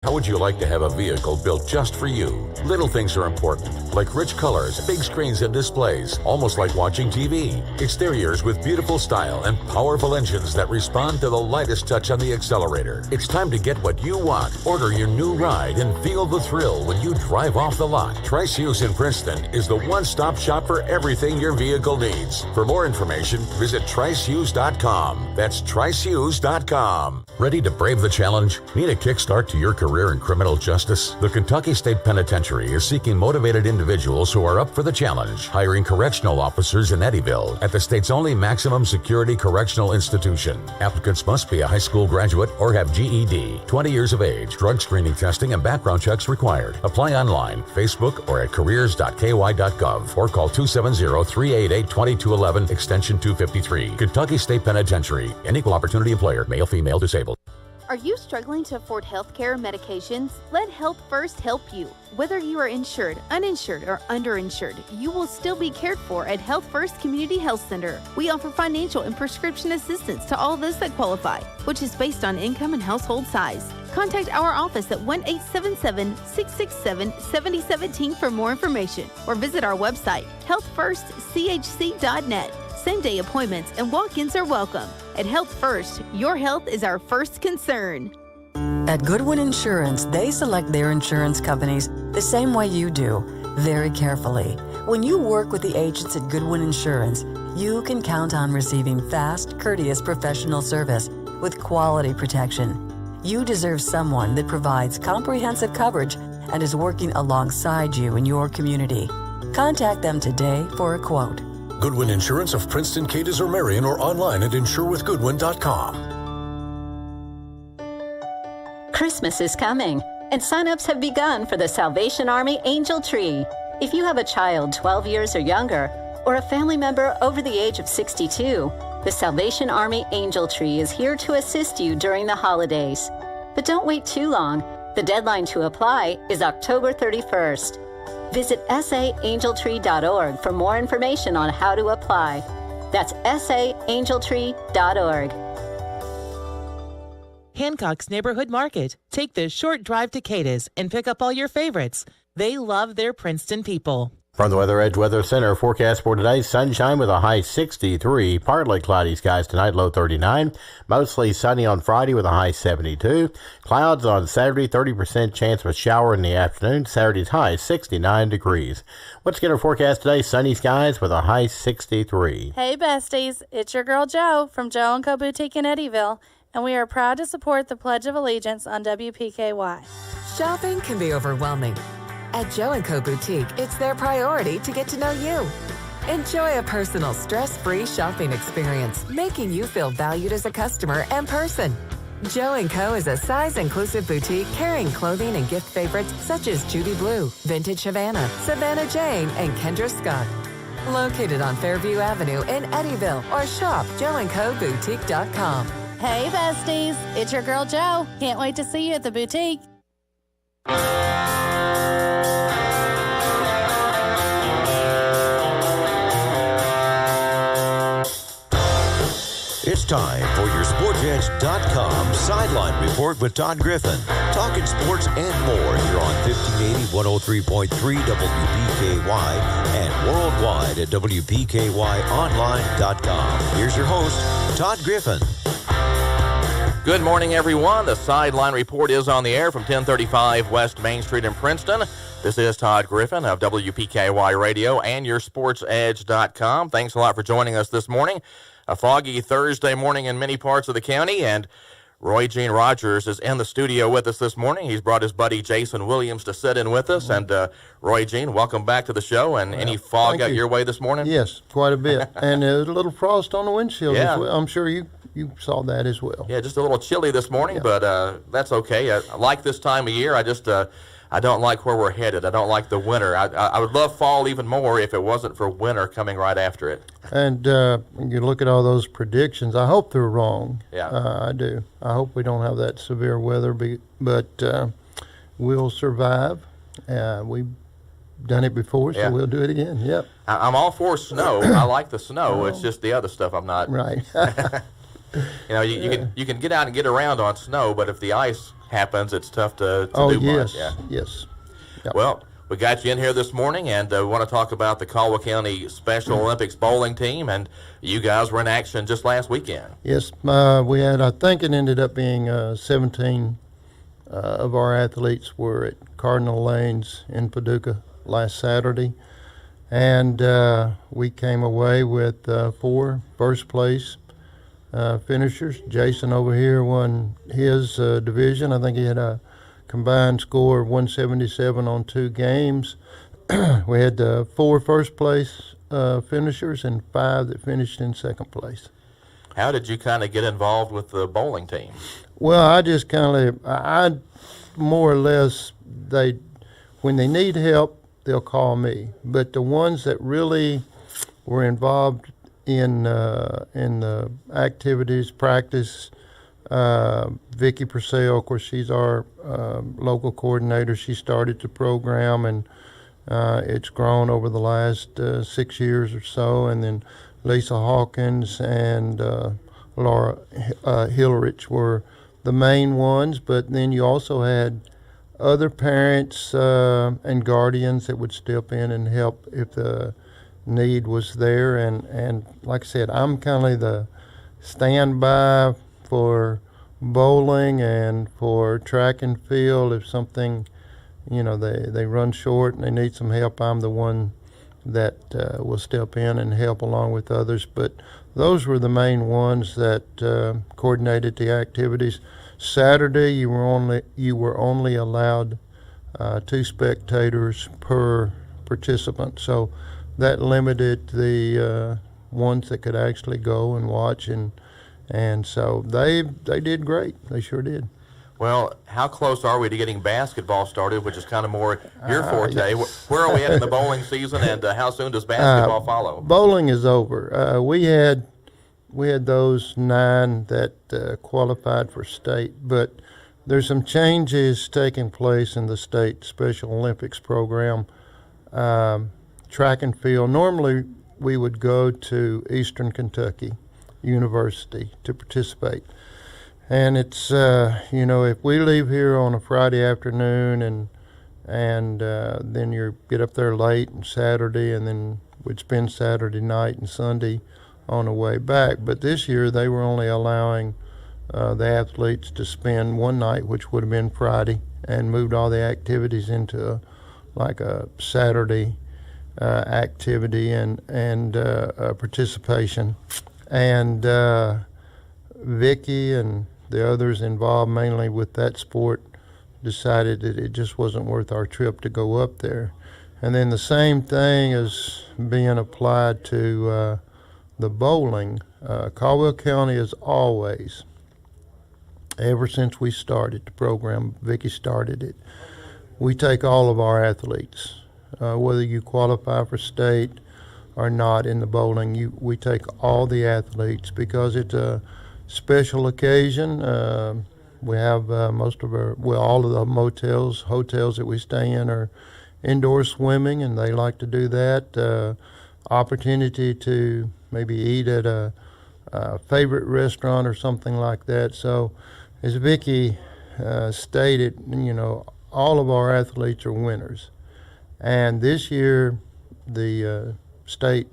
How would you like to have a vehicle built just for you? Little things are important, like rich colors, big screens and displays, almost like watching TV. Exteriors with beautiful style and powerful engines that respond to the lightest touch on the accelerator. It's time to get what you want. Order your new ride and feel the thrill when you drive off the lot. Trice Hughes in Princeton is the one-stop shop for everything your vehicle needs. For more information, visit tricehughes.com. That's tricehughes.com. Ready to brave the challenge? Need a kickstart to your career in criminal justice? The Kentucky State Penitentiary is seeking motivated individuals who are up for the challenge, hiring correctional officers in Eddyville at the state's only maximum security correctional institution. Applicants must be a high school graduate or have GED, 20 years of age, drug screening testing and background checks required. Apply online, Facebook, or at careers.ky.gov or call 270-388-2211 extension 253. Kentucky State Penitentiary, an equal opportunity employer, male, female, disabled. Are you struggling to afford health care and medications? Let Health First help you. Whether you are insured, uninsured, or underinsured, you will still be cared for at Health First Community Health Center. We offer financial and prescription assistance to all those that qualify, which is based on income and household size. Contact our office at 1-877-667-7017 for more information, or visit our website, healthfirstchc.net. Same-day appointments and walk-ins are welcome. At Health First, your health is our first concern. At Goodwin Insurance, they select their insurance companies the same way you do, very carefully. When you work with the agents at Goodwin Insurance, you can count on receiving fast, courteous professional service with quality protection. You deserve someone that provides comprehensive coverage and is working alongside you in your community. Contact them today for a quote. Goodwin Insurance of Princeton, Cadiz, or Marion, or online at insurewithgoodwin.com. Christmas is coming, and sign-ups have begun for the Salvation Army Angel Tree. If you have a child 12 years or younger, or a family member over the age of 62, the Salvation Army Angel Tree is here to assist you during the holidays. But don't wait too long. The deadline to apply is October 31st. Visit saangeltree.org for more information on how to apply. That's saangeltree.org. Hancock's Neighborhood Market. Take this short drive to Cadiz and pick up all your favorites. They love their Princeton people. From the Weather Edge Weather Center, forecast for today, sunshine with a high 63, partly cloudy skies tonight, low 39, mostly sunny on Friday with a high 72, clouds on Saturday, 30% chance of a shower in the afternoon, Saturday's high 69 degrees. Let's get our forecast today, sunny skies with a high 63. Hey besties, it's your girl Jo from Jo & Co Boutique in Eddyville, and we are proud to support the Pledge of Allegiance on WPKY. Shopping can be overwhelming. At Jo & Co Boutique, it's their priority to get to know you. Enjoy a personal, stress-free shopping experience, making you feel valued as a customer and person. Jo & Co is a size-inclusive boutique carrying clothing and gift favorites such as Judy Blue, Vintage Havana, Savannah Jane, and Kendra Scott. Located on Fairview Avenue in Eddyville, or shop joandcoboutique.com. Hey besties, it's your girl Jo. Can't wait to see you at the boutique. It's time for your SportsEdge.com Sideline Report with Todd Griffin. Talking sports and more here on 1580, 103.3 WPKY and worldwide at WPKYonline.com. Here's your host, Todd Griffin. Good morning, everyone. The Sideline Report is on the air from 1035 West Main Street in Princeton. This is Todd Griffin of WPKY Radio and your SportsEdge.com. Thanks a lot for joining us this morning. A foggy Thursday morning in many parts of the county, and Roy Gene Rogers is in the studio with us this morning. He's brought his buddy Jason Williams to sit in with us. And Roy Gene, welcome back to the show. And any fog out your way this morning? Yes, quite a bit. And there's a little frost on the windshield as well. I'm sure you saw that as well. Yeah, just a little chilly this morning, but that's okay. I like this time of year. I don't like where we're headed. I don't like the winter. I would love fall even more if it wasn't for winter coming right after it. And you look at all those predictions. I hope they're wrong. Yeah. I do. I hope we don't have that severe weather, but we'll survive. We've done it before, so we'll do it again. Yep. I'm all for snow. I like the snow. It's just the other stuff I'm not. Right. You can get out and get around on snow, but if the ice happens, it's tough to Oh, do yes, much. Yeah. yes. Yep. Well, we got you in here this morning, and we want to talk about the Caldwell County Special Olympics bowling team, and you guys were in action just last weekend. Yes, we had, I think it ended up being 17 of our athletes were at Cardinal Lanes in Paducah last Saturday, and we came away with 4 first-place finishers. Jason over here won his division. I think he had a combined score of 177 on 2 games. We had 4 first-place finishers and 5 that finished in second place. How did you kind of get involved with the bowling team? Well, I just I more or less, when they need help, they'll call me. But the ones that really were involved in the activities, practice, Vicki Purcell, of course, she's our local coordinator. She started the program, and it's grown over the last 6 years or so. And then Lisa Hawkins and Laura Hillerich were the main ones, but then you also had other parents and guardians that would step in and help if the need was there. And like I said, I'm kind of the standby for bowling and for track and field. If something, they run short and they need some help, I'm the one that will step in and help along with others. But those were the main ones that coordinated the activities. Saturday, you were only allowed 2 spectators per participant, so that limited the ones that could actually go and watch, and so they did great. They sure did. Well, how close are we to getting basketball started, which is kind of more your forte? Yes. Where are we at in the bowling season, and how soon does basketball follow? Bowling is over. We had those 9 that qualified for state, but there's some changes taking place in the state Special Olympics program. Track and field, normally we would go to Eastern Kentucky University to participate. And it's, if we leave here on a Friday afternoon and then you get up there late and Saturday, and then we'd spend Saturday night and Sunday on the way back. But this year they were only allowing the athletes to spend one night, which would have been Friday, and moved all the activities into like a Saturday activity and participation. And Vicki and the others involved mainly with that sport decided that it just wasn't worth our trip to go up there. And then the same thing is being applied to the bowling. Caldwell County has always, ever since we started the program, Vicki started it, we take all of our athletes, whether you qualify for state or not in the bowling, we take all the athletes because it's a special occasion. We have all of the hotels that we stay in are indoor swimming, and they like to do that. Opportunity to maybe eat at a favorite restaurant or something like that. So, as Vicki stated, all of our athletes are winners. And this year, the state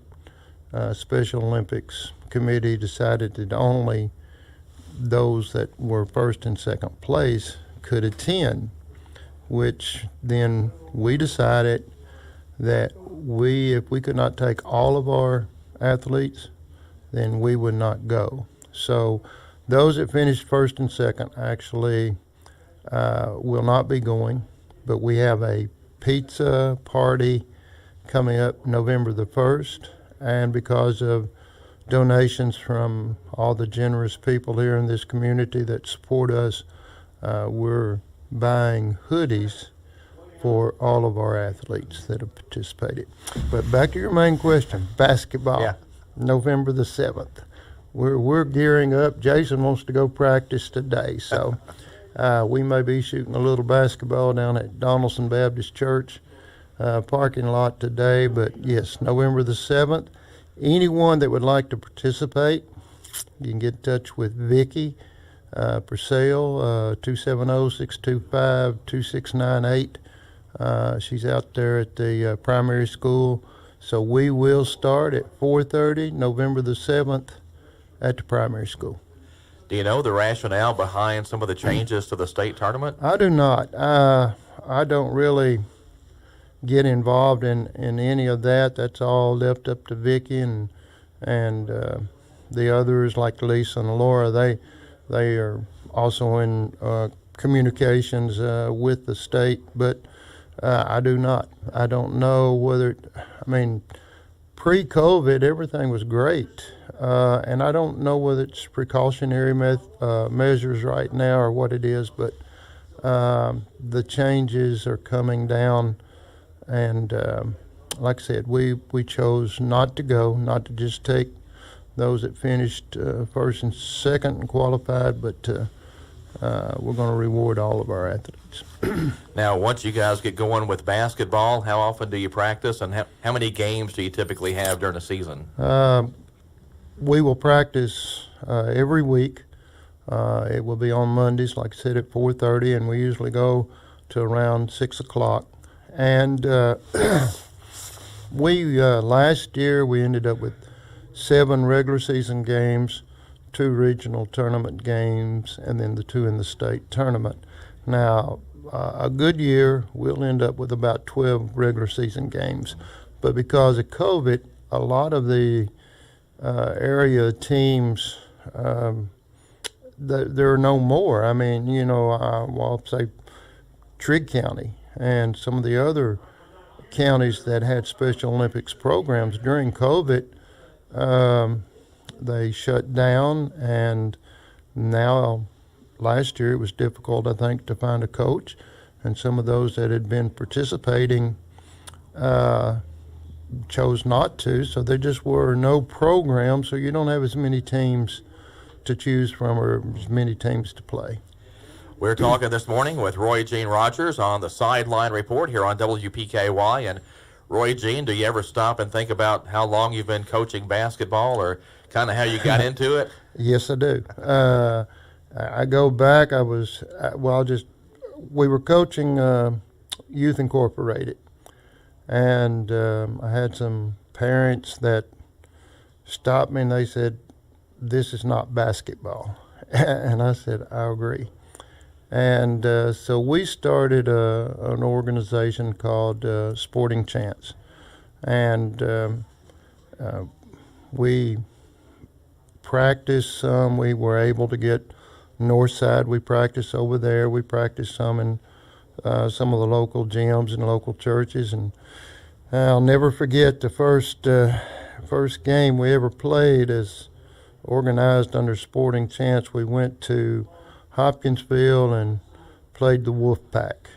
Special Olympics committee decided that only those that were first and second place could attend, which then we decided that if we could not take all of our athletes, then we would not go. So those that finished first and second actually will not be going, but we have a pizza party coming up November the 1st, and because of donations from all the generous people here in this community that support us, we're buying hoodies for all of our athletes that have participated. But back to your main question, basketball, Yeah. November the 7th. We're gearing up. Jason wants to go practice today, so we may be shooting a little basketball down at Donaldson Baptist Church parking lot today. But yes, November the 7th. Anyone that would like to participate, you can get in touch with Vicki. Purcell, 270-625-2698. She's out there at the primary school. So we will start at 4:30, November the 7th, at the primary school. Do you know the rationale behind some of the changes to the state tournament? I do not. I don't really get involved in any of that. That's all left up to Vicky and the others like Lisa and Laura. They are also in communications with the state, but I do not. I don't know whether. Pre-COVID, everything was great, and I don't know whether it's precautionary measures right now or what it is, but the changes are coming down, and like I said, we chose not to go, not to just take those that finished first and second and qualified, but we're going to reward all of our athletes. Now, once you guys get going with basketball, how often do you practice, and how many games do you typically have during the season? We will practice every week. It will be on Mondays, like I said, at 4:30, and we usually go to around 6 o'clock. And last year we ended up with 7 regular season games, 2 regional tournament games, and then the 2 in the state tournament. Now, a good year, we'll end up with about 12 regular season games. But because of COVID, a lot of the area teams, there are no more. I'll say Trigg County and some of the other counties that had Special Olympics programs during COVID, they shut down, and now last year it was difficult, I think, to find a coach, and some of those that had been participating chose not to, so there just were no programs, so you don't have as many teams to choose from or as many teams to play. We're talking this morning with Roy Jean Rogers on the Sideline Report here on WPKY. And Roy Jean, do you ever stop and think about how long you've been coaching basketball or kind of how you got into it? Yes, I do. I go back. We were coaching Youth Incorporated, and I had some parents that stopped me and they said, "This is not basketball." And I said, "I agree." And so we started an organization called Sporting Chance, and we practiced some. We were able to get Northside. We practiced over there. We practiced some in some of the local gyms and local churches. And I'll never forget the first game we ever played as organized under Sporting Chance. We went to Hopkinsville and played the Wolfpack.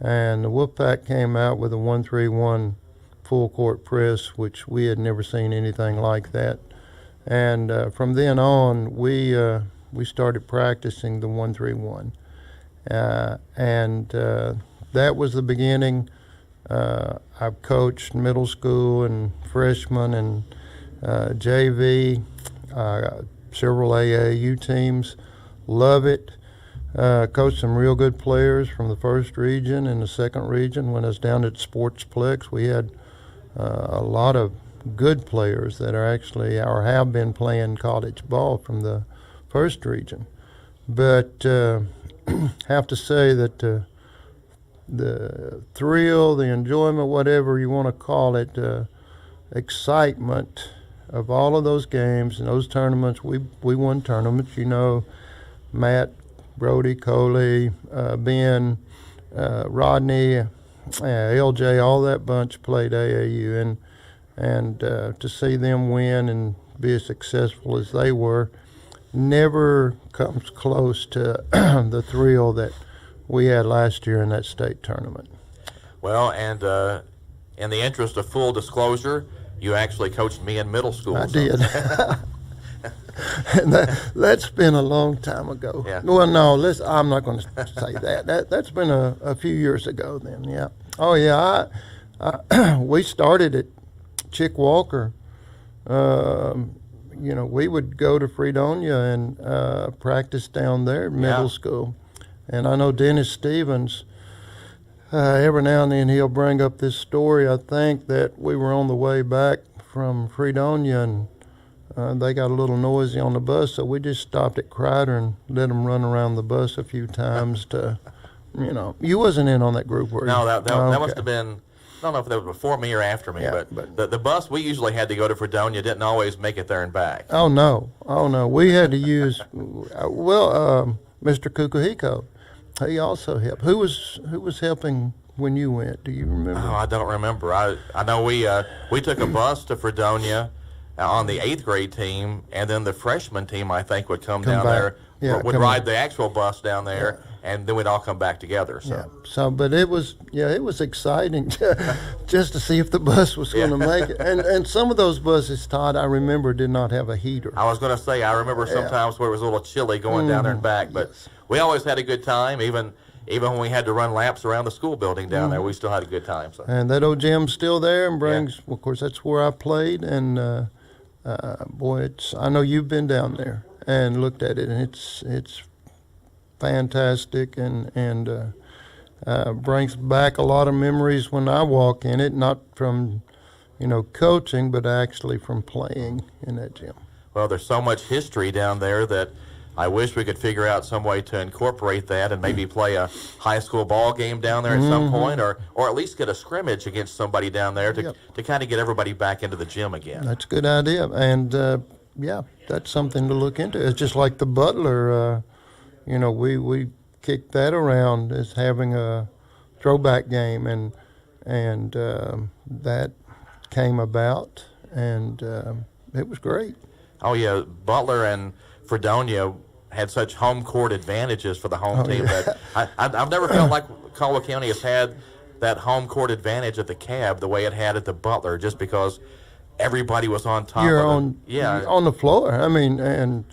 And the Wolfpack came out with a 1-3-1 full court press, which we had never seen anything like that. And from then on, we started practicing the 1-3-1. And that was the beginning. I've coached middle school and freshman and JV, several AAU teams. Love it. Coached some real good players from the first region and the second region. When I was down at Sportsplex, we had a lot of good players that are actually or have been playing college ball from the first region. But have to say that the thrill, the enjoyment, whatever you want to call it, excitement of all of those games and those tournaments, we won tournaments. Matt, Brody, Coley, Ben, Rodney, LJ, all that bunch played AAU, and to see them win and be as successful as they were never comes close to the thrill that we had last year in that state tournament. Well, and in the interest of full disclosure, you actually coached me in middle school. I did. And that's been a long time ago. Yeah. Well, no, I'm not going to say that. That's been a few years ago then, yeah. Oh, yeah, we started at Chick Walker, we would go to Fredonia and practice down there at middle school. And I know Dennis Stevens, every now and then he'll bring up this story. I think that we were on the way back from Fredonia and they got a little noisy on the bus, so we just stopped at Crider and let them run around the bus a few times to, you wasn't in on that group, were you? No, that must have been, I don't know if that was before me or after me, but the bus we usually had to go to Fredonia didn't always make it there and back. Oh no. We had to use, Mr. Kukuhiko, he also helped. Who was helping when you went? Do you remember? Oh, I don't remember. I know we took a bus to Fredonia on the 8th grade team, and then the freshman team, I think, would come down back. there, would ride the actual bus down there, and then we'd all come back together. So, but it was exciting just to see if the bus was going to make it. And some of those buses, Todd, I remember did not have a heater. I was going to say, I remember sometimes where it was a little chilly going down there and back, but we always had a good time, even when we had to run laps around the school building down there, we still had a good time. So. And that old gym's still there and brings, of course, that's where I played, and boy, I know you've been down there and looked at it, and it's fantastic and brings back a lot of memories when I walk in it, not from, coaching, but actually from playing in that gym. Well, there's so much history down there that I wish we could figure out some way to incorporate that and maybe play a high school ball game down there at some point, or at least get a scrimmage against somebody down there to kind of get everybody back into the gym again. That's a good idea, and that's something to look into. It's just like the Butler, we kicked that around as having a throwback game, and that came about, and it was great. Oh yeah, Butler and Fredonia had such home court advantages for the home team that I've never felt like Caldwell County has had that home court advantage at the Cab the way it had at the Butler, just because everybody was on top of it. On the floor. I mean, and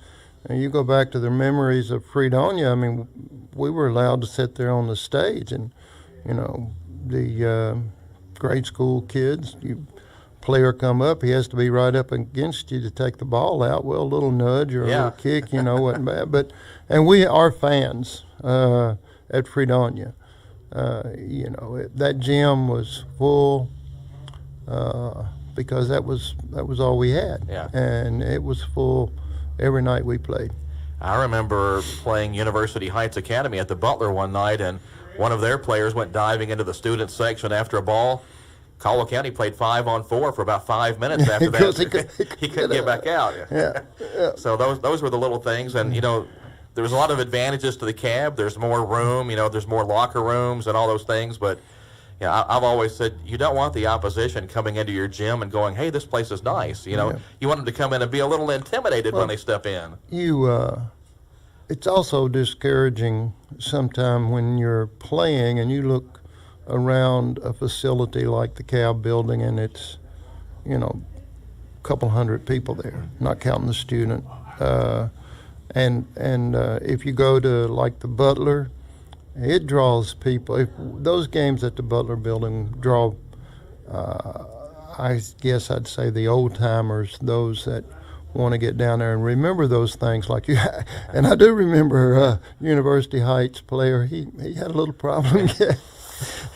you go back to the memories of Fredonia. I mean, we were allowed to sit there on the stage, and the grade school kids, player come up, he has to be right up against you to take the ball out. Well, a little nudge or a little kick, wasn't bad. And we are fans at Fredonia. That gym was full because that was all we had. Yeah. And it was full every night we played. I remember playing University Heights Academy at the Butler one night, and one of their players went diving into the student section after a ball. Caldwell County played 5-on-4 for about 5 minutes after that. He couldn't get back out. Yeah. So those were the little things, and there was a lot of advantages to the Cab. There's more room, there's more locker rooms and all those things. But I've always said you don't want the opposition coming into your gym and going, "Hey, this place is nice." You want them to come in and be a little intimidated when they step in. It's also discouraging sometimes when you're playing and you look around a facility like the Cab building, and it's, a couple hundred people there, not counting the student. And if you go to like the Butler, it draws people. If those games at the Butler building draw, I guess I'd say the old timers, those that want to get down there and remember those things like you. And I do remember University Heights player. He had a little problem.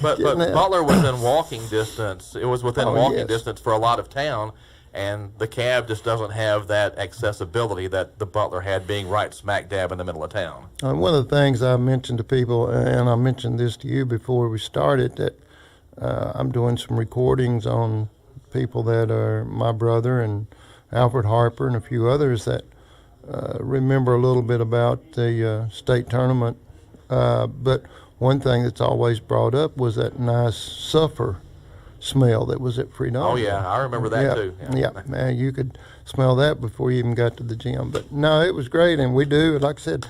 But Butler was in walking distance. It was within walking distance for a lot of town, and the Cab just doesn't have that accessibility that the Butler had, being right smack dab in the middle of town. One of the things I mentioned to people, and I mentioned this to you before we started, that I'm doing some recordings on people that are my brother and Alfred Harper and a few others that remember a little bit about the state tournament. But one thing that's always brought up was that nice sulfur smell that was at Fredonia. Oh, yeah, I remember that too. Yeah, man, you could smell that before you even got to the gym. But no, it was great, and we do. Like I said,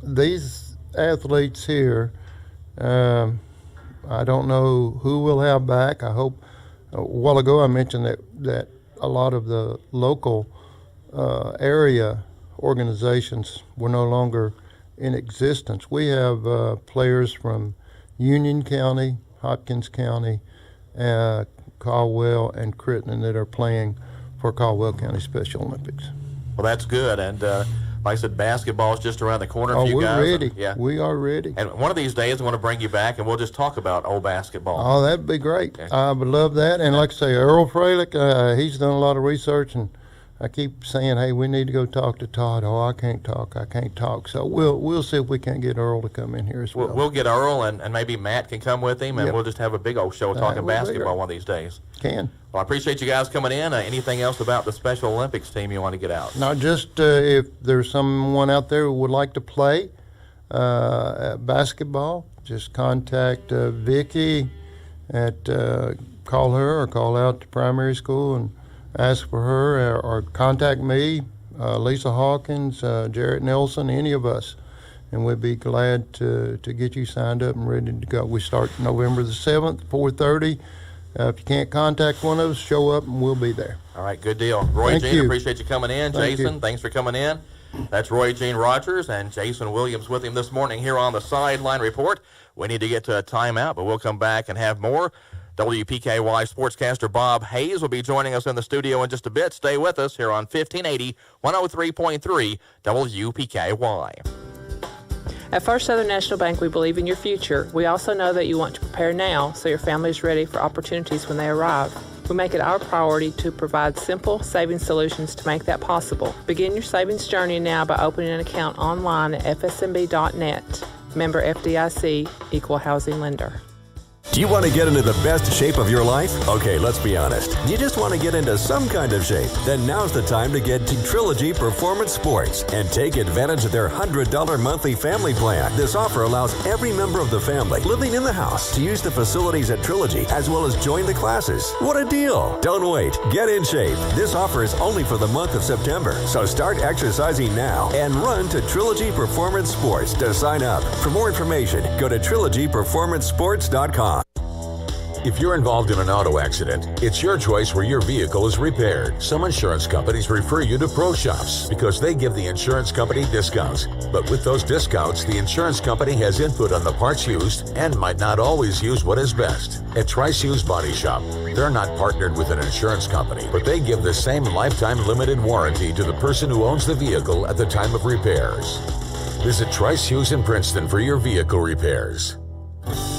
these athletes here, I don't know who we'll have back. I hope. A while ago I mentioned that a lot of the local area organizations were no longer in existence. We have players from Union County, Hopkins County, Caldwell, and Crittenden that are playing for Caldwell County Special Olympics. Well, that's good. And like I said, basketball is just around the corner for you we're guys. ready. Yeah. We are ready. And one of these days, I want to bring you back, and we'll just talk about old basketball. Oh, that'd be great. Okay. I would love that. And like I say, Earl Freilich, he's done a lot of research, and I keep saying, hey, we need to go talk to Todd. Oh, I can't talk. So we'll see if we can't get Earl to come in here as well. We'll get Earl, and maybe Matt can come with him, and Yep. we'll just have a big old show talking basketball one of these days. Can. Well, I appreciate you guys coming in. Anything else about the Special Olympics team you want to get out? Not just if there's someone out there who would like to play basketball, just contact Vicki call her or call out to primary school and ask for her, or contact me, Lisa Hawkins, Jarrett Nelson, any of us, and we'd be glad to get you signed up and ready to go. We start November the 7th, 4:30. If you can't contact one of us, show up and we'll be there. All right, good deal. Roy Thank Jean, you. appreciate you coming in. Thank Jason, you. thanks for coming in. That's Roy Jean Rogers and Jason Williams with him this morning here on the Sideline Report. We need to get to a timeout, but we'll come back and have more. WPKY sportscaster Bob Hayes will be joining us in the studio in just a bit. Stay with us here on 1580, 103.3 WPKY. At First Southern National Bank, we believe in your future. We also know that you want to prepare now so your family is ready for opportunities when they arrive. We make it our priority to provide simple savings solutions to make that possible. Begin your savings journey now by opening an account online at fsmb.net. Member FDIC, Equal Housing Lender. Do you want to get into the best shape of your life? Okay, let's be honest. You just want to get into some kind of shape. Then now's the time to get to Trilogy Performance Sports and take advantage of their $100 monthly family plan. This offer allows every member of the family living in the house to use the facilities at Trilogy as well as join the classes. What a deal! Don't wait. Get in shape. This offer is only for the month of September. So start exercising now and run to Trilogy Performance Sports to sign up. For more information, go to trilogyperformancesports.com. If you're involved in an auto accident, it's your choice where your vehicle is repaired. Some insurance companies refer you to pro shops because they give the insurance company discounts. But with those discounts, the insurance company has input on the parts used and might not always use what is best. At Trice Used Body Shop, they're not partnered with an insurance company, but they give the same lifetime limited warranty to the person who owns the vehicle at the time of repairs. Visit Trice Hughes in Princeton for your vehicle repairs.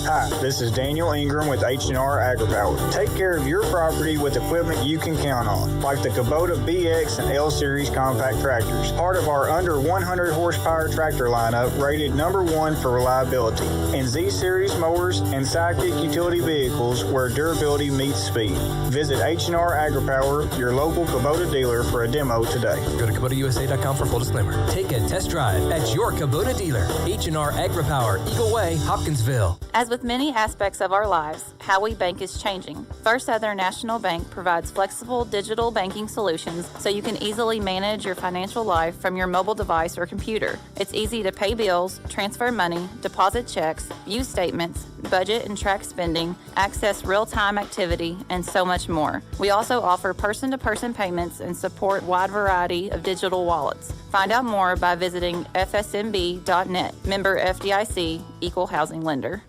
Hi, this is Daniel Ingram with H&R AgriPower. Take care of your property with equipment you can count on, like the Kubota BX and L Series compact tractors, part of our under 100 horsepower tractor lineup rated #1 for reliability, and Z Series mowers and Sidekick utility vehicles where durability meets speed. Visit H&R AgriPower, your local Kubota dealer, for a demo today. Go to KubotaUSA.com for full disclaimer. Take a test drive at your Kubota dealer. H&R AgriPower, Eagle Way, Hopkinsville. As with many aspects of our lives, how we bank is changing. First Southern National Bank provides flexible digital banking solutions so you can easily manage your financial life from your mobile device or computer. It's easy to pay bills, transfer money, deposit checks, view statements, budget and track spending, access real-time activity, and so much more. We also offer person-to-person payments and support a wide variety of digital wallets. Find out more by visiting fsmb.net. Member FDIC, Equal Housing Lender.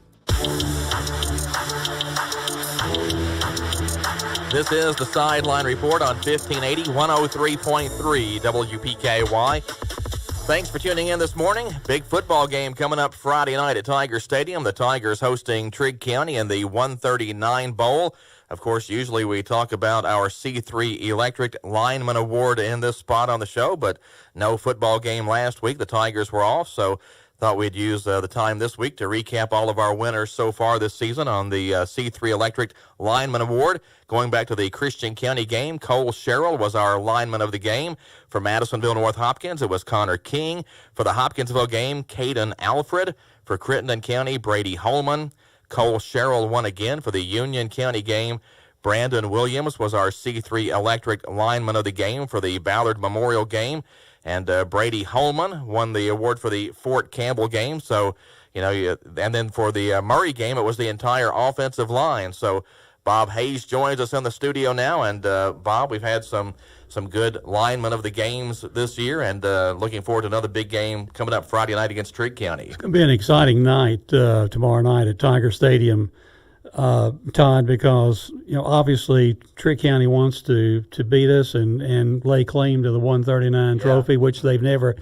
This is the Sideline Report on 1580, 103.3 WPKY. Thanks for tuning in this morning. Big football game coming up Friday night at Tiger Stadium. The Tigers hosting Trigg County in the 139 Bowl. Of course, usually we talk about our C3 Electric Lineman Award in this spot on the show, but no football game last week. The Tigers were off, so thought we'd use the time this week to recap all of our winners so far this season on the C3 Electric Lineman Award. Going back to the Christian County game, Cole Sherrill was our lineman of the game. For Madisonville North Hopkins, it was Connor King. For the Hopkinsville game, Caden Alfred. For Crittenden County, Brady Holman. Cole Sherrill won again. For the Union County game, Brandon Williams was our C3 Electric lineman of the game for the Ballard Memorial game. And Brady Holman won the award for the Fort Campbell game. So, and then for the Murray game, it was the entire offensive line. So Bob Hayes joins us in the studio now. And Bob, we've had some good linemen of the games this year, and looking forward to another big game coming up Friday night against Trigg County. It's going to be an exciting night tomorrow night at Tiger Stadium. Todd, because obviously Trick County wants to beat us and lay claim to the 139 trophy, which they've never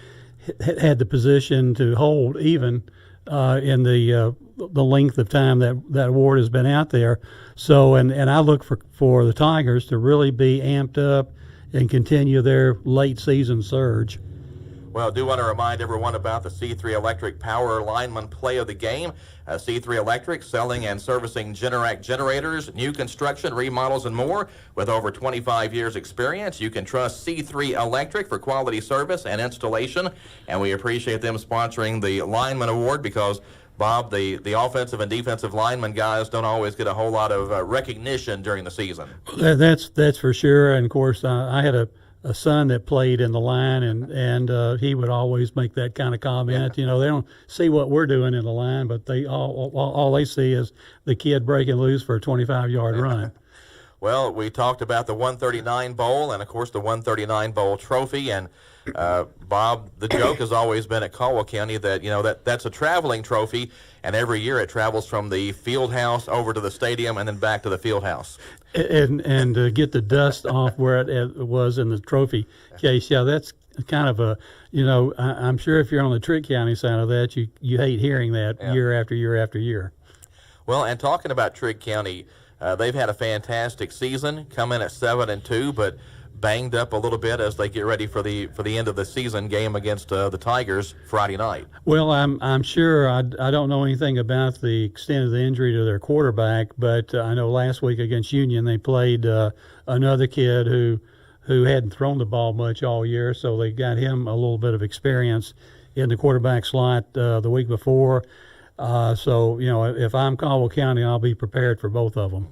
had the position to hold even in the length of time that award has been out there. So and I look for the Tigers to really be amped up and continue their late season surge. Well, I do want to remind everyone about the C3 Electric Power Lineman Play of the Game. C3 Electric, selling and servicing Generac generators, new construction, remodels, and more. With over 25 years experience, you can trust C3 Electric for quality service and installation. And we appreciate them sponsoring the Lineman Award because, Bob, the offensive and defensive lineman guys don't always get a whole lot of recognition during the season. That's for sure. And, of course, I had a son that played in the line, and he would always make that kind of comment. They don't see what we're doing in the line, but they all they see is the kid breaking loose for a 25-yard run. Well, we talked about the 139 Bowl and, of course, the 139 Bowl trophy. And, Bob, the joke has always been at Caldwell County that, that's a traveling trophy, and every year it travels from the field house over to the stadium and then back to the field house. And get the dust off where it was in the trophy case. Yeah, that's kind of a, I'm sure if you're on the Trick County side of that, you hate hearing that year after year after year. Well, and talking about Trick County, they've had a fantastic season, come in at 7-2, but banged up a little bit as they get ready for the end of the season game against the Tigers Friday night. Well, I'm sure I don't know anything about the extent of the injury to their quarterback, but I know last week against Union they played another kid who hadn't thrown the ball much all year, so they got him a little bit of experience in the quarterback slot the week before. So if I'm Caldwell County, I'll be prepared for both of them.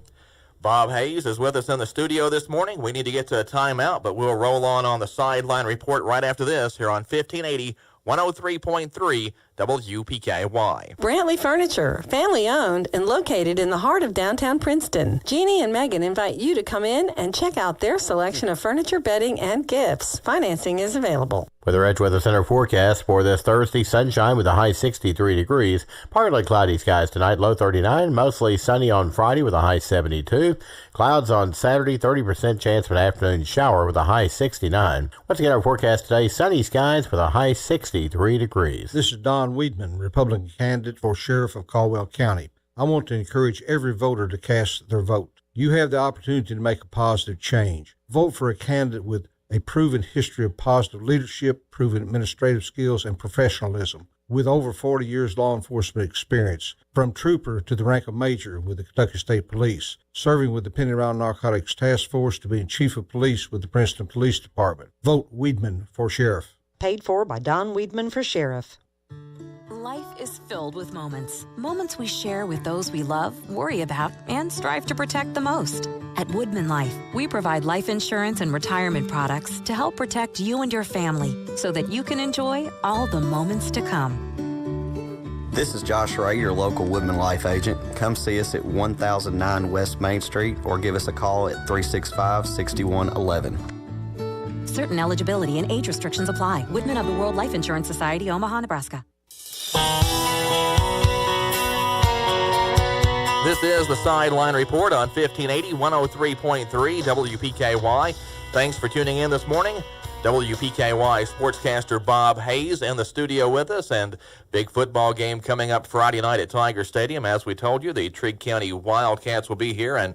Bob Hayes is with us in the studio this morning. We need to get to a timeout, but we'll roll on the sideline report right after this here on 1580 103.3 WPKY. Brantley Furniture, family owned and located in the heart of downtown Princeton. Jeannie and Megan invite you to come in and check out their selection of furniture, bedding, and gifts. Financing is available. Weather Edge Weather Center forecast for this Thursday: sunshine with a high 63 degrees. Partly cloudy skies tonight, low 39. Mostly sunny on Friday with a high 72. Clouds on Saturday, 30% chance of an afternoon shower with a high 69. Once again, our forecast today: sunny skies with a high 63 degrees. This is Don Weedman, Republican candidate for Sheriff of Caldwell County. I want to encourage every voter to cast their vote. You have the opportunity to make a positive change. Vote for a candidate with a proven history of positive leadership, proven administrative skills, and professionalism. With over 40 years law enforcement experience, from trooper to the rank of major with the Kentucky State Police, serving with the Penny Round Narcotics Task Force to being chief of police with the Princeton Police Department. Vote Weedman for sheriff. Paid for by Don Weedman for sheriff. Life is filled with moments. Moments we share with those we love, worry about, and strive to protect the most. At Woodman Life, we provide life insurance and retirement products to help protect you and your family so that you can enjoy all the moments to come. This is Josh Ray, your local Woodman Life agent. Come see us at 1009 West Main Street or give us a call at 365-6111. Certain eligibility and age restrictions apply. Woodman of the World Life Insurance Society, Omaha, Nebraska. This is the Sideline Report on 1580 103.3 WPKY. Thanks for tuning in this morning. WPKY sportscaster Bob Hayes in the studio with us, and big football game coming up Friday night at Tiger Stadium. As we told you, the Trigg County Wildcats will be here, and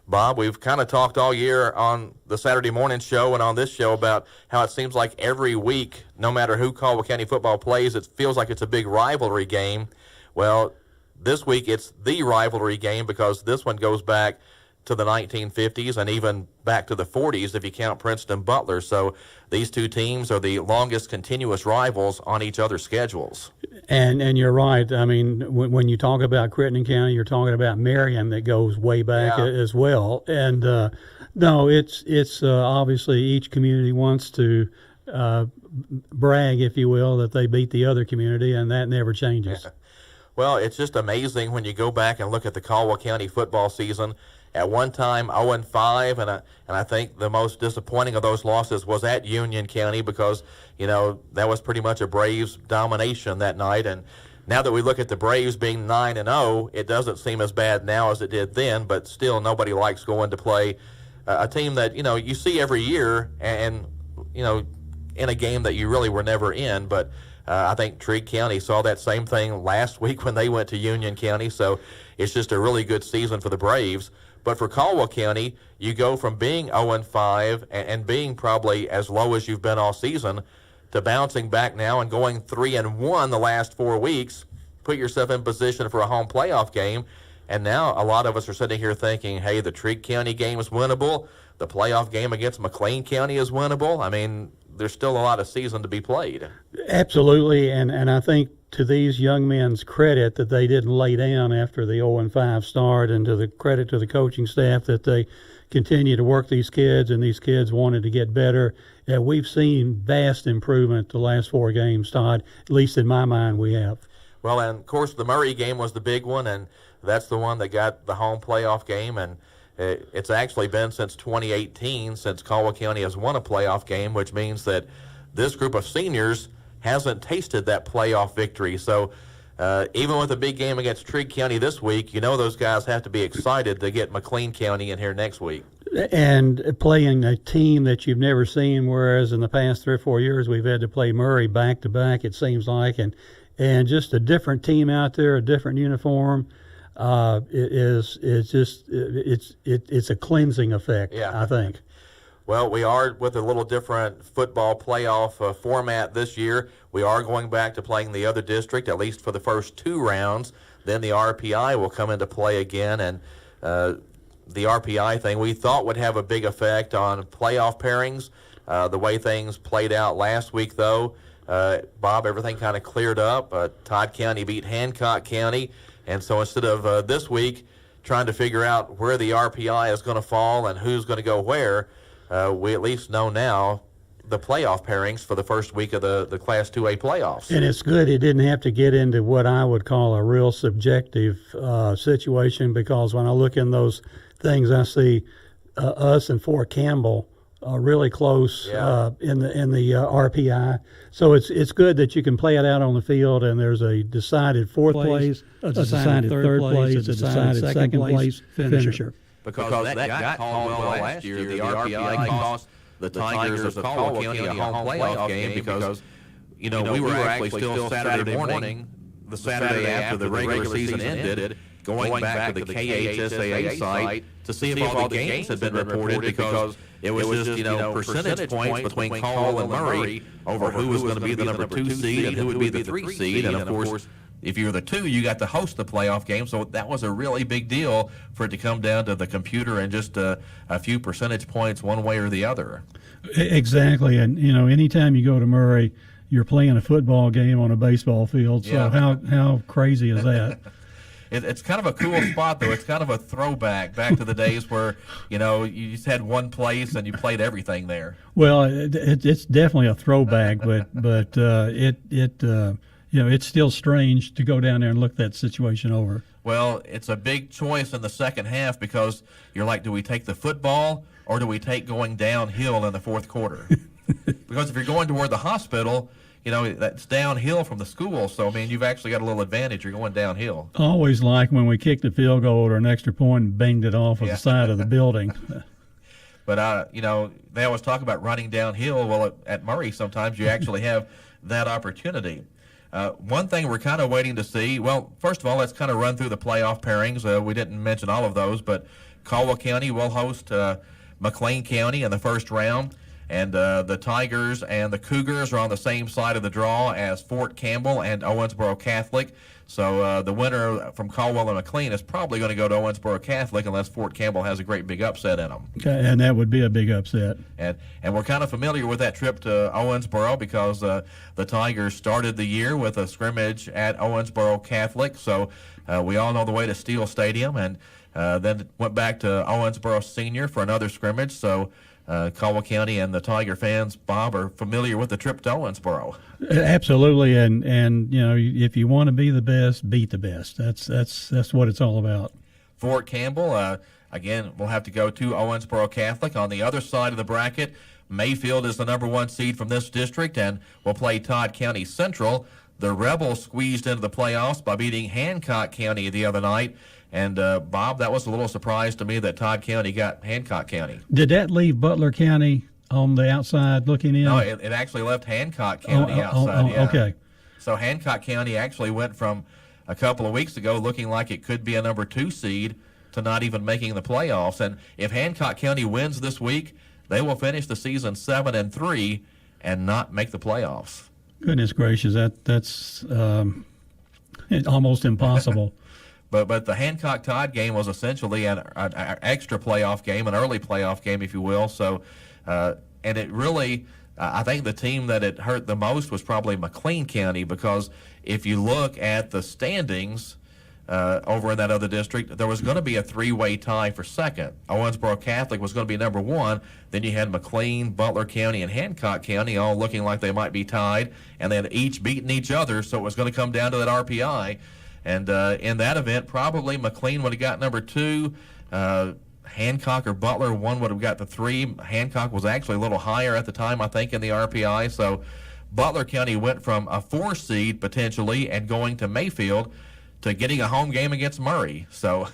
Bob, we've kind of talked all year on the Saturday morning show and on this show about how it seems like every week, no matter who Caldwell County football plays, it feels like it's a big rivalry game. Well, this week it's the rivalry game because this one goes back to the 1950s and even back to the 40s if you count Princeton and Butler. So these two teams are the longest continuous rivals on each other's schedules. And you're right. I mean, when you talk about Crittenden County, you're talking about Marion that goes way back as well. And no, it's obviously each community wants to brag, if you will, that they beat the other community, and that never changes. Yeah. Well, it's just amazing when you go back and look at the Caldwell County football season. At one time, 0-5, and I think the most disappointing of those losses was at Union County because, that was pretty much a Braves domination that night. And now that we look at the Braves being 9-0, it doesn't seem as bad now as it did then, but still nobody likes going to play a team that, you see every year and in a game that you really were never in. But I think Trigg County saw that same thing last week when they went to Union County, so it's just a really good season for the Braves. But for Caldwell County, you go from being 0-5 and being probably as low as you've been all season to bouncing back now and going 3-1 the last 4 weeks, put yourself in position for a home playoff game. And now a lot of us are sitting here thinking, hey, the Trigg County game is winnable. The playoff game against McLean County is winnable. I mean, there's still a lot of season to be played. Absolutely, and I think to these young men's credit that they didn't lay down after the 0-5 start, and to the credit to the coaching staff that they continue to work these kids, and these kids wanted to get better. We've seen vast improvement the last 4 games, Todd. At least in my mind, we have. Well, and of course the Murray game was the big one, and that's the one that got the home playoff game, and it's actually been since 2018 since Caldwell County has won a playoff game, which means that this group of seniors hasn't tasted that playoff victory. So even with a big game against Trigg County this week, those guys have to be excited to get McLean County in here next week. And playing a team that you've never seen, whereas in the past 3 or 4 years we've had to play Murray back-to-back, it seems like, and just a different team out there, a different uniform. It's a cleansing effect, yeah. I think. Well, we are with a little different football playoff format this year. We are going back to playing the other district, at least for the first 2 rounds. Then the RPI will come into play again, and the RPI thing we thought would have a big effect on playoff pairings. The way things played out last week, though, Bob, everything kind of cleared up. Todd County beat Hancock County, and so instead of this week trying to figure out where the RPI is going to fall and who's going to go where, we at least know now the playoff pairings for the first week of the Class 2A playoffs. And it's good it didn't have to get into what I would call a real subjective situation, because when I look in those things, I see us and Fort Campbell really close in the RPI. So it's good that you can play it out on the field, and there's a decided fourth place, a decided third place, a decided second place finisher. Because that got Caldwell last year. The RPI cost the Tigers of Caldwell County a home playoff game because, we were actually still Saturday morning, the Saturday after the regular season ended, going back to the KHSAA site to see if all the games had been reported, because it was just, percentage points between Caldwell and Murray over who was going to be the number 2 seed and who would be the 3 seed. And, of course, if you were the 2, you got to host the playoff game, so that was a really big deal for it to come down to the computer and just a few percentage points one way or the other. Exactly, and anytime you go to Murray, you're playing a football game on a baseball field. So how crazy is that? It's kind of a cool spot, though. It's kind of a throwback back to the days where, you just had one place and you played everything there. Well, it's definitely a throwback, but it's still strange to go down there and look that situation over. Well, it's a big choice in the second half, because you're like, do we take the football or do we take going downhill in the fourth quarter? Because if you're going toward the hospital, that's downhill from the school. So, you've actually got a little advantage. You're going downhill. Always like when we kicked a field goal or an extra point and banged it off of the side of the building. But, they always talk about running downhill. Well, at Murray, sometimes you actually have that opportunity. One thing we're kind of waiting to see, well, first of all, let's kind of run through the playoff pairings. We didn't mention all of those, but Caldwell County will host McLean County in the first round. And the Tigers and the Cougars are on the same side of the draw as Fort Campbell and Owensboro Catholic. So the winner from Caldwell and McLean is probably going to go to Owensboro Catholic unless Fort Campbell has a great big upset in them. Okay, and that would be a big upset. And we're kind of familiar with that trip to Owensboro because the Tigers started the year with a scrimmage at Owensboro Catholic. So we all know the way to Steele Stadium, and then went back to Owensboro Senior for another scrimmage. So Caldwell County and the Tiger fans, Bob, are familiar with the trip to Owensboro. Absolutely, and if you want to be the best, beat the best. That's what it's all about. Fort Campbell, again, we'll have to go to Owensboro Catholic. On the other side of the bracket, Mayfield is the number 1 seed from this district, and will play Todd County Central. the Rebels squeezed into the playoffs by beating Hancock County the other night. And, Bob, that was a little surprise to me that Todd County got Hancock County. Did that leave Butler County on the outside looking in? No, it actually left Hancock County outside. Yeah. Okay. So Hancock County actually went from a couple of weeks ago looking like it could be a number 2 seed to not even making the playoffs. And if Hancock County wins this week, they will finish the season 7-3 and not make the playoffs. Goodness gracious, that's almost impossible. But the Hancock-Todd game was essentially an extra playoff game, an early playoff game, if you will. So, and it really, I think the team that it hurt the most was probably McLean County, because if you look at the standings over in that other district, there was going to be a 3-way tie for second. Owensboro Catholic was going to be number 1. Then you had McLean, Butler County, and Hancock County all looking like they might be tied, and they had each beaten each other, so it was going to come down to that RPI. And in that event, probably McLean would have got number 2. Hancock or Butler, one would have got the 3. Hancock was actually a little higher at the time, I think, in the RPI. So Butler County went from a 4 seed potentially and going to Mayfield to getting a home game against Murray. So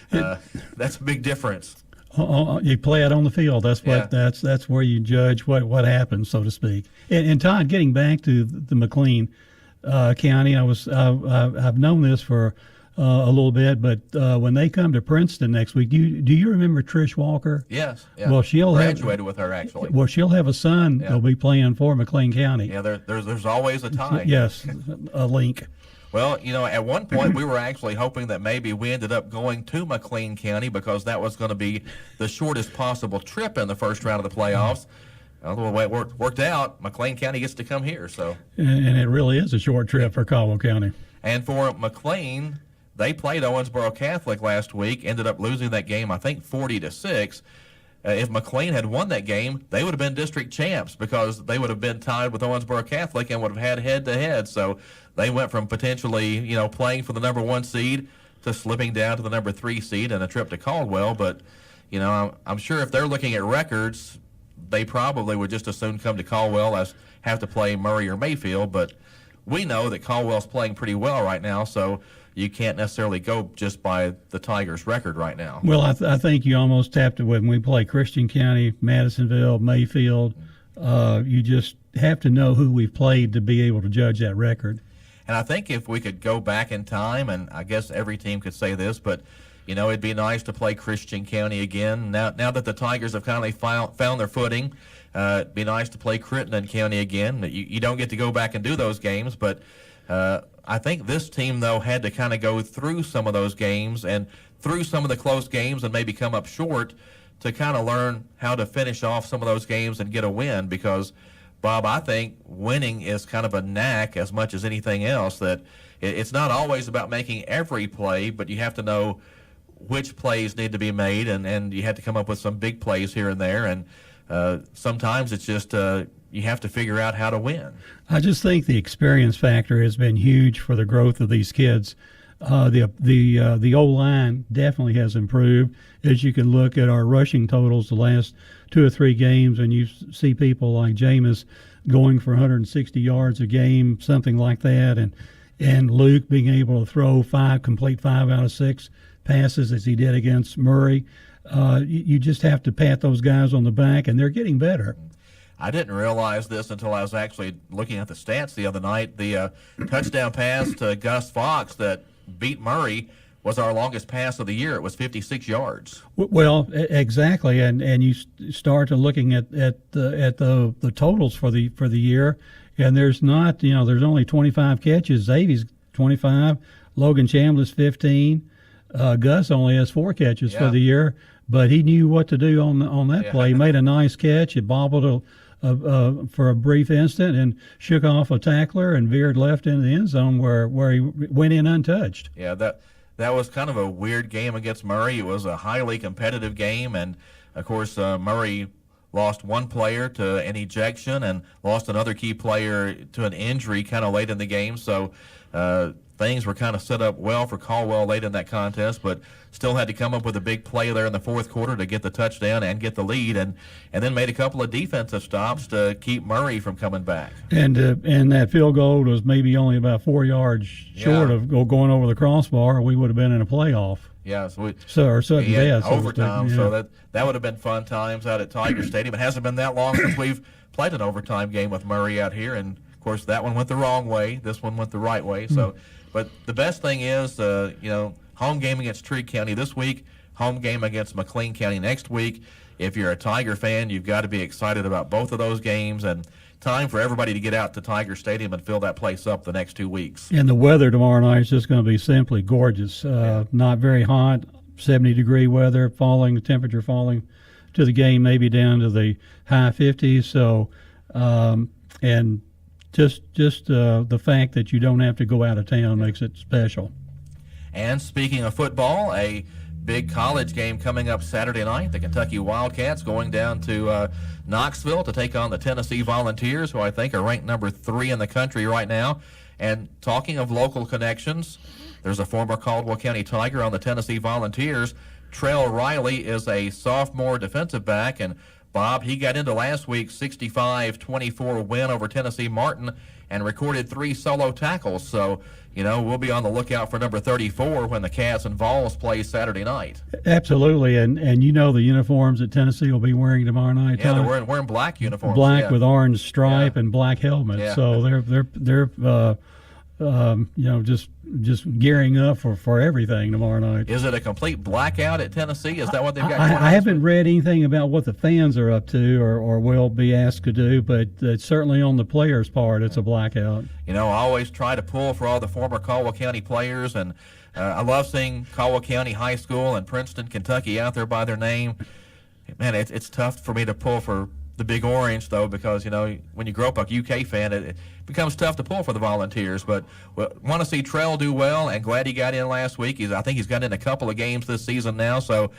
that's a big difference. You play it on the field. That's what. Yeah. That's where you judge what happens, so to speak. And Todd, getting back to the McLean County, I've known this for a little bit, but when they come to Princeton next week, do you remember Trish Walker? Yes. Yeah. Well, she'll graduated with her actually. Well, she'll have a son that'll be playing for McLean County. Yeah, there's always a tie. Yes, a link. Well, at one point we were actually hoping that maybe we ended up going to McLean County because that was going to be the shortest possible trip in the first round of the playoffs. The way it worked out, McLean County gets to come here. So, and it really is a short trip for Caldwell County. And for McLean, they played Owensboro Catholic last week, ended up losing that game, I think, 40-6. If McLean had won that game, they would have been district champs because they would have been tied with Owensboro Catholic and would have had head-to-head. So they went from potentially, playing for the number 1 seed to slipping down to the number 3 seed and a trip to Caldwell. But, I'm sure if they're looking at records, they probably would just as soon come to Caldwell as have to play Murray or Mayfield. But we know that Caldwell's playing pretty well right now, so you can't necessarily go just by the Tigers' record right now. Well, I think you almost have to, when we play Christian County, Madisonville, Mayfield, you just have to know who we've played to be able to judge that record. And I think if we could go back in time, and I guess every team could say this, but it'd be nice to play Christian County again. Now that the Tigers have kind of found their footing, it'd be nice to play Crittenden County again. You don't get to go back and do those games, but I think this team, though, had to kind of go through some of those games and through some of the close games and maybe come up short to kind of learn how to finish off some of those games and get a win because, Bob, I think winning is kind of a knack as much as anything else, that it's not always about making every play, but you have to know which plays need to be made, and you have to come up with some big plays here and there. And sometimes it's just you have to figure out how to win. I just think the experience factor has been huge for the growth of these kids. The O-line definitely has improved. As you can look at our rushing totals the last 2 or 3 games, and you see people like Jameis going for 160 yards a game, something like that, and Luke being able to throw 5 out of 6 passes as he did against Murray. You just have to pat those guys on the back, and they're getting better. I didn't realize this until I was actually looking at the stats the other night. The touchdown pass to Gus Fox that beat Murray was our longest pass of the year. It was 56 yards. Well, exactly, and you start to looking at the totals for the year, and there's only 25 catches. Xavier's 25, Logan Chambliss 15. Gus only has 4 catches for the year, but he knew what to do on that play. He made a nice catch. It bobbled for a brief instant and shook off a tackler and veered left into the end zone where he went in untouched. Yeah, that was kind of a weird game against Murray. It was a highly competitive game, and of course Murray lost one player to an ejection and lost another key player to an injury kind of late in the game. So things were kind of set up well for Caldwell late in that contest, but still had to come up with a big play there in the fourth quarter to get the touchdown and get the lead, and then made a couple of defensive stops to keep Murray from coming back. And that field goal was maybe only about 4 yards short of going over the crossbar, or we would have been in a playoff. Yeah, or sudden death. Overtime, so that would have been fun times out at Tiger Stadium. It hasn't been that long since we've played an overtime game with Murray out here, and of course that one went the wrong way. This one went the right way. So, but the best thing is, home game against Tree County this week, home game against McLean County next week. If you're a Tiger fan, you've got to be excited about both of those games, and time for everybody to get out to Tiger Stadium and fill that place up the next 2 weeks. And the weather tomorrow night is just going to be simply gorgeous. Not very hot, 70-degree weather, temperature falling to the game, maybe down to the high 50s. So, and just the fact that you don't have to go out of town makes it special. And speaking of football, a big college game coming up Saturday night. The Kentucky Wildcats going down to Knoxville to take on the Tennessee Volunteers, who I think are ranked number 3 in the country right now. And talking of local connections, there's a former Caldwell County Tiger on the Tennessee Volunteers. Trell Riley is a sophomore defensive back, and Bob, he got into last week's 65-24 win over Tennessee Martin and recorded 3 solo tackles. So, we'll be on the lookout for number 34 when the Cats and Vols play Saturday night. Absolutely, and the uniforms that Tennessee will be wearing tomorrow night. Yeah, they're wearing black uniforms. Black with orange stripe and black helmets. Yeah. So they're just gearing up for everything tomorrow night. Is it a complete blackout at Tennessee? Is that what they've got? I haven't read anything about what the fans are up to or will be asked to do, but certainly on the players' part, it's a blackout. I always try to pull for all the former Caldwell County players, and I love seeing Caldwell County High School and Princeton, Kentucky out there by their name. Man, it's tough for me to pull for the Big Orange, though, because, when you grow up a UK fan, it becomes tough to pull for the Volunteers. But want to see Trell do well, and glad he got in last week. I think he's got in a couple of games this season now, so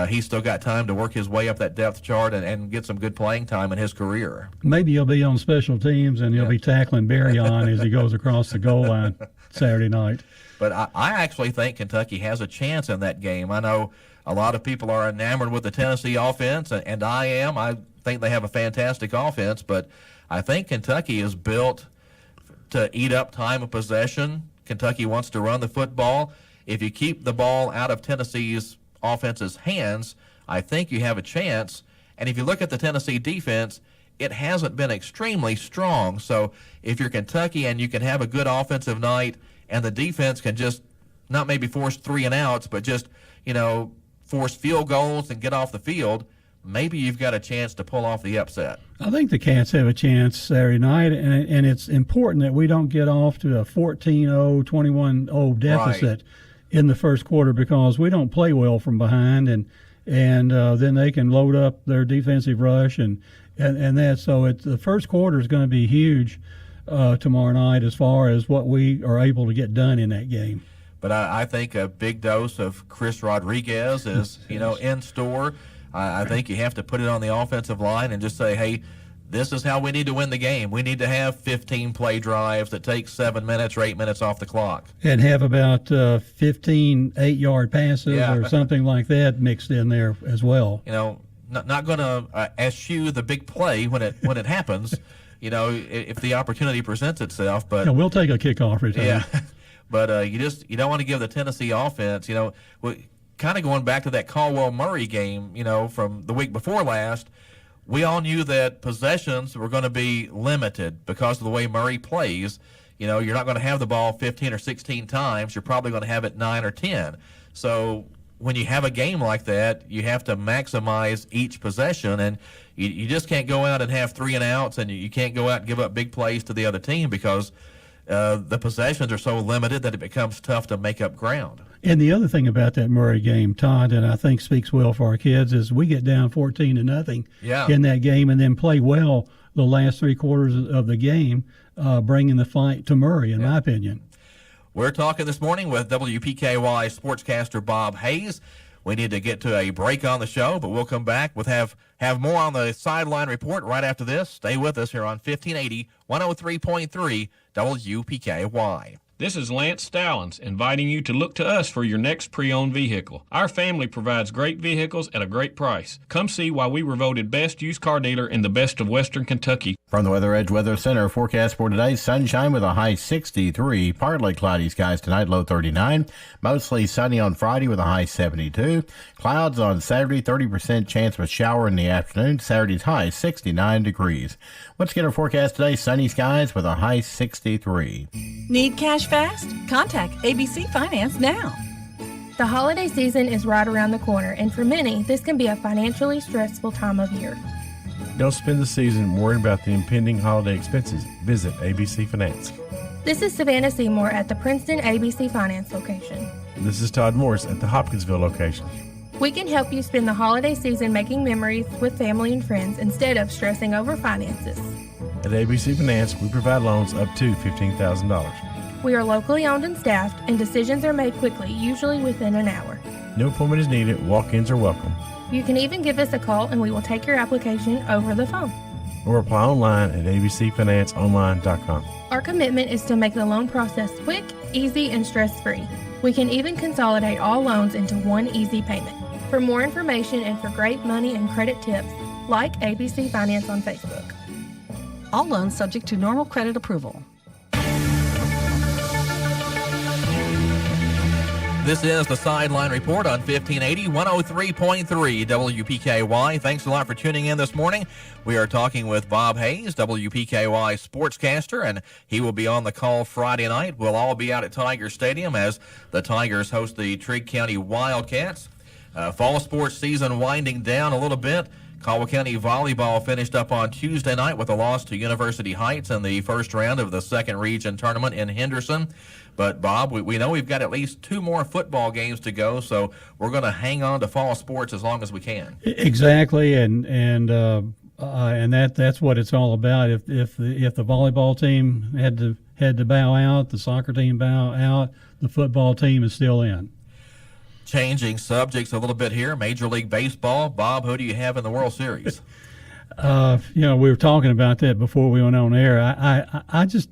he's still got time to work his way up that depth chart and get some good playing time in his career. Maybe he'll be on special teams, and he'll be tackling Barry on as he goes across the goal line Saturday night. But I actually think Kentucky has a chance in that game. I know a lot of people are enamored with the Tennessee offense, and I am. I think they have a fantastic offense, but I think Kentucky is built to eat up time of possession. Kentucky wants to run the football. If you keep the ball out of Tennessee's offense's hands, I think you have a chance. And if you look at the Tennessee defense, it hasn't been extremely strong. So if you're Kentucky and you can have a good offensive night and the defense can just not maybe force 3 and outs, but just, force field goals and get off the field, maybe you've got a chance to pull off the upset. I think the Cats have a chance Saturday night, and it's important that we don't get off to a 14-0, 21-0 deficit in the first quarter, because we don't play well from behind, and then they can load up their defensive rush and that. So the first quarter is going to be huge tomorrow night as far as what we are able to get done in that game. But I think a big dose of Chris Rodriguez is, in store. I think you have to put it on the offensive line and just say, hey, this is how we need to win the game. We need to have 15 play drives that take 7 minutes or 8 minutes off the clock. And have about 15 8-yard passes or something like that mixed in there as well. Not going to eschew the big play when it happens, if the opportunity presents itself. But we'll take a kickoff return. Yeah. But you don't want to give the Tennessee offense, kind of going back to that Caldwell-Murray game, from the week before last, we all knew that possessions were going to be limited because of the way Murray plays. You're not going to have the ball 15 or 16 times. You're probably going to have it 9 or 10. So when you have a game like that, you have to maximize each possession, and you just can't go out and have 3 and outs, and you can't go out and give up big plays to the other team because the possessions are so limited that it becomes tough to make up ground. And the other thing about that Murray game, Todd, and I think speaks well for our kids, is we get down 14-0 in that game and then play well the last 3 quarters of the game, bringing the fight to Murray, in my opinion. We're talking this morning with WPKY sportscaster Bob Hayes. We need to get to a break on the show, but we'll come back with have more on the Sideline Report right after this. Stay with us here on 1580, 103.3 WPKY. This is Lance Stallings inviting you to look to us for your next pre-owned vehicle. Our family provides great vehicles at a great price. Come see why we were voted best used car dealer in the best of Western Kentucky. From the Weather Edge Weather Center, forecast for today, sunshine with a high 63, partly cloudy skies tonight, low 39, mostly sunny on Friday with a high 72, clouds on Saturday, 30% chance of a shower in the afternoon, Saturday's high 69 degrees. Let's get our forecast today, sunny skies with a high 63. Need cash fast? Contact ABC Finance now. The holiday season is right around the corner, and for many, this can be a financially stressful time of year. Don't spend the season worrying about the impending holiday expenses. Visit ABC Finance. This is Savannah Seymour at the Princeton ABC Finance location. This is Todd Morris at the Hopkinsville location. We can help you spend the holiday season making memories with family and friends instead of stressing over finances. At ABC Finance, we provide loans up to $15,000. We are locally owned and staffed, and decisions are made quickly, usually within an hour. No appointment is needed. Walk-ins are welcome. You can even give us a call and we will take your application over the phone. Or apply online at abcfinanceonline.com. Our commitment is to make the loan process quick, easy, and stress-free. We can even consolidate all loans into one easy payment. For more information and for great money and credit tips, like ABC Finance on Facebook. All loans subject to normal credit approval. This is the Sideline Report on 1580, 103.3 WPKY. Thanks a lot for tuning in this morning. We are talking with Bob Hayes, WPKY sportscaster, and he will be on the call Friday night. We'll all be out at Tiger Stadium as the Tigers host the Trigg County Wildcats. Fall sports season winding down a little bit. Caldwell County volleyball finished up on Tuesday night with a loss to University Heights in the first round of the second region tournament in Henderson. But, Bob, we know we've got at least two more football games to go, so we're going to hang on to fall sports as long as we can. Exactly, and that's what it's all about. If the volleyball team had to bow out, the soccer team bow out, the football team is still in. Changing subjects a little bit here, Major League Baseball. Bob, who do you have in the World Series? We were talking about that before we went on air. I'm just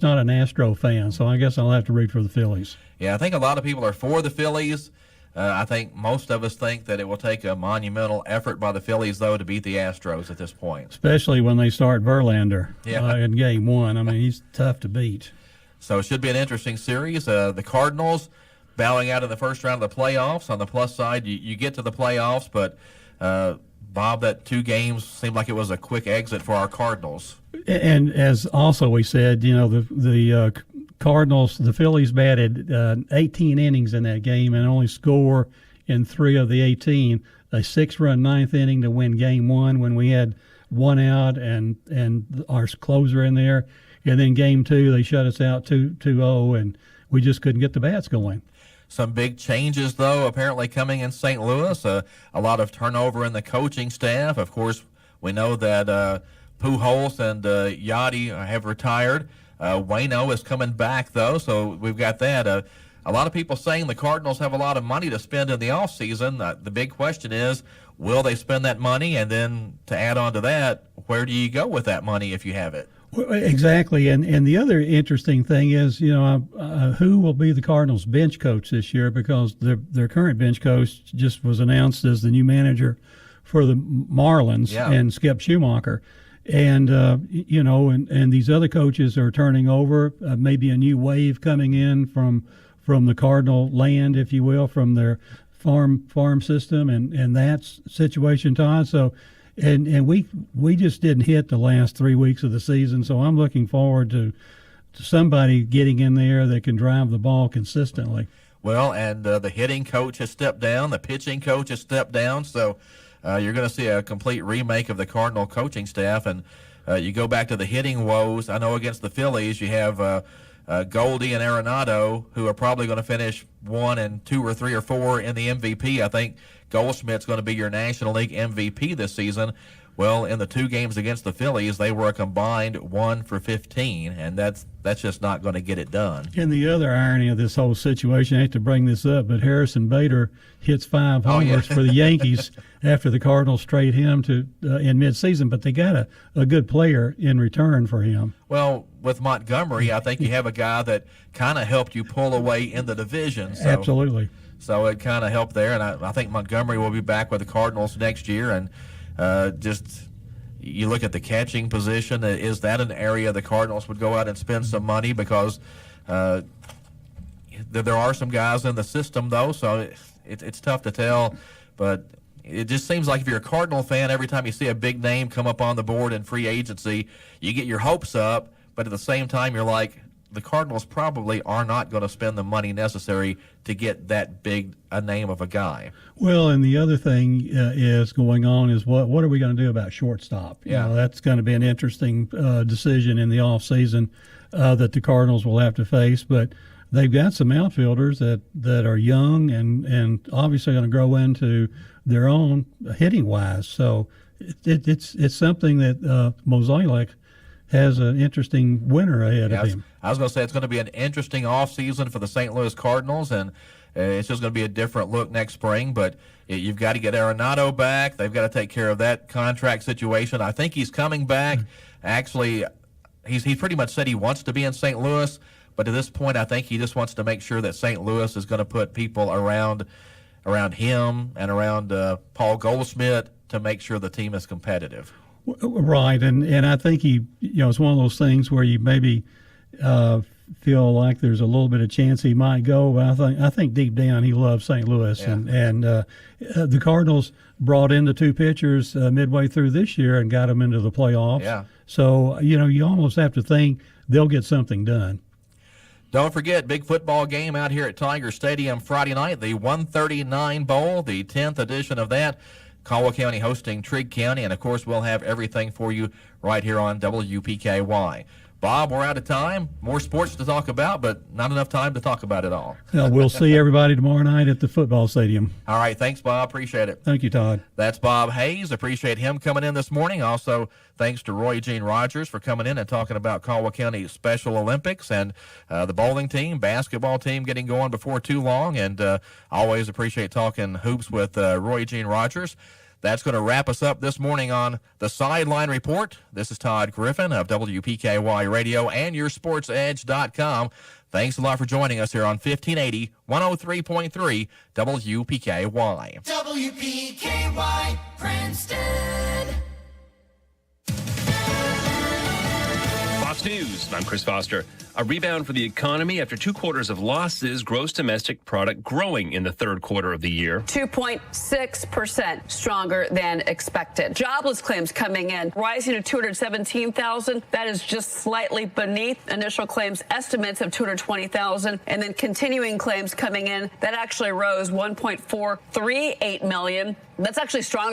not an Astro fan, so I guess I'll have to root for the Phillies. Yeah, I think a lot of people are for the Phillies. I think most of us think that it will take a monumental effort by the Phillies, though, to beat the Astros at this point. Especially when they start Verlander in Game 1. I mean, he's tough to beat. So it should be an interesting series. The Cardinals bowing out in the first round of the playoffs. On the plus side, you get to the playoffs, but Bob, that 2 games seemed like it was a quick exit for our Cardinals. And as also we said, the Cardinals, the Phillies batted 18 innings in that game and only score in 3 of the 18. A 6-run ninth inning to win Game 1 when we had 1 out and our closer in there. And then Game 2, they shut us out 2-0, and we just couldn't get the bats going. Some big changes, though, apparently coming in St. Louis. A lot of turnover in the coaching staff. Of course, we know that Pujols and Yachty have retired. Waino is coming back, though, so we've got that. A lot of people saying the Cardinals have a lot of money to spend in the offseason. The big question is, will they spend that money? And then to add on to that, where do you go with that money if you have it? Exactly, and the other interesting thing is, who will be the Cardinals' bench coach this year? Because their current bench coach just was announced as the new manager for the Marlins, and Skip Schumacher, and and these other coaches are turning over. Maybe a new wave coming in from the Cardinal land, if you will, from their farm system, and that situation, Todd. So. And we just didn't hit the last 3 weeks of the season, so I'm looking forward to somebody getting in there that can drive the ball consistently. Well, and the hitting coach has stepped down, the pitching coach has stepped down, so you're going to see a complete remake of the Cardinal coaching staff. And you go back to the hitting woes. I know against the Phillies you have Goldie and Arenado, who are probably going to finish 1 and 2 or 3 or 4 in the MVP. I think Goldschmidt's going to be your National League MVP this season. Well, in the 2 games against the Phillies, they were a combined 1 for 15, and that's just not going to get it done. And the other irony of this whole situation, I hate to bring this up, but Harrison Bader hits 5 homers for the Yankees after the Cardinals trade him to in midseason, but they got a good player in return for him. Well, with Montgomery, I think you have a guy that kind of helped you pull away in the division. So, Absolutely. So it kind of helped there, and I think Montgomery will be back with the Cardinals next year. And just you look at the catching position, is that an area the Cardinals would go out and spend some money? Because there are some guys in the system, though, so it's tough to tell. But it just seems like if you're a Cardinal fan, every time you see a big name come up on the board in free agency, you get your hopes up, but at the same time, you're like, the Cardinals probably are not going to spend the money necessary to get that big a name of a guy. Well, and the other thing is going on is what are we going to do about shortstop? Yeah. That's going to be an interesting decision in the offseason that the Cardinals will have to face. But they've got some outfielders that are young and obviously going to grow into their own hitting wise. So it's something that Mozeliak has an interesting winter ahead of him. I was going to say it's going to be an interesting offseason for the St. Louis Cardinals, and it's just going to be a different look next spring. But you've got to get Arenado back. They've got to take care of that contract situation. I think he's coming back. Actually, he pretty much said he wants to be in St. Louis, but at this point, I think he just wants to make sure that St. Louis is going to put people around him and around Paul Goldschmidt to make sure the team is competitive. Right, and I think it's one of those things where you maybe feel like there's a little bit of chance he might go, but I think deep down he loves St. Louis, and the Cardinals brought in the 2 pitchers midway through this year and got them into the playoffs. Yeah. So you almost have to think they'll get something done. Don't forget, big football game out here at Tiger Stadium Friday night, the 139 Bowl, the 10th edition of that. Caldwell County hosting Trigg County, and of course we'll have everything for you right here on WPKY. Bob, we're out of time. More sports to talk about, but not enough time to talk about it all. We'll see everybody tomorrow night at the football stadium. All right, thanks, Bob. Appreciate it. Thank you, Todd. That's Bob Hayes. Appreciate him coming in this morning. Also, thanks to Roy Jean Rogers for coming in and talking about Caldwell County Special Olympics and the bowling team, basketball team getting going before too long. And always appreciate talking hoops with Roy Jean Rogers. That's going to wrap us up this morning on the Sideline Report. This is Todd Griffin of WPKY Radio and YourSportsEdge.com. Thanks a lot for joining us here on 1580, 103.3 WPKY. WPKY, Princeton. Fox News, I'm Chris Foster. A rebound for the economy after 2 quarters of losses, gross domestic product growing in the third quarter of the year. 2.6%, stronger than expected. Jobless claims coming in, rising to 217,000. That is just slightly beneath initial claims estimates of 220,000. And then continuing claims coming in, that actually rose 1.438 million. That's actually stronger than